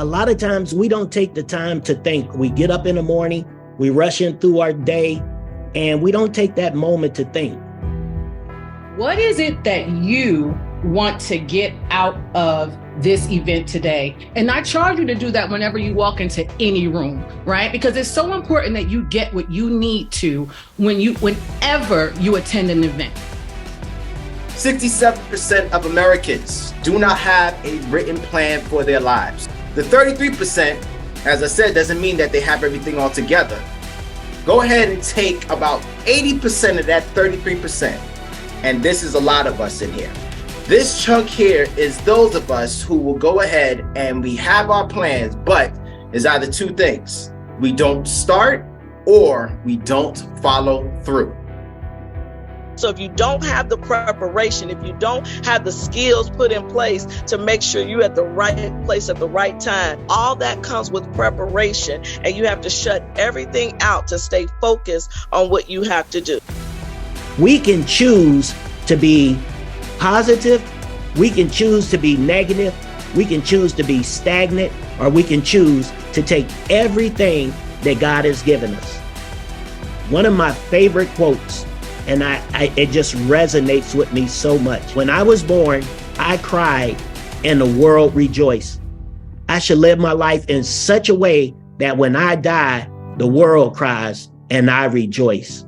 A lot of times we don't take the time to think. We get up in the morning, we rush in through our day, and we don't take that moment to think. What is it that you want to get out of this event today? And I charge you to do that whenever you walk into any room, right? Because it's so important that you get what you need to whenever you attend an event. 67% of Americans do not have a written plan for their lives. The 33%, as I said, doesn't mean that they have everything all together. Go ahead and take about 80% of that 33%. And this is a lot of us in here. This chunk here is those of us who will go ahead and we have our plans, but it's either two things. We don't start or we don't follow through. So if you don't have the preparation, if you don't have the skills put in place to make sure you're at the right place at the right time, all that comes with preparation, and you have to shut everything out to stay focused on what you have to do. We can choose to be positive, we can choose to be negative, we can choose to be stagnant, or we can choose to take everything that God has given us. One of my favorite quotes, and it just resonates with me so much. When I was born, I cried and the world rejoiced. I should live my life in such a way that when I die, the world cries and I rejoice.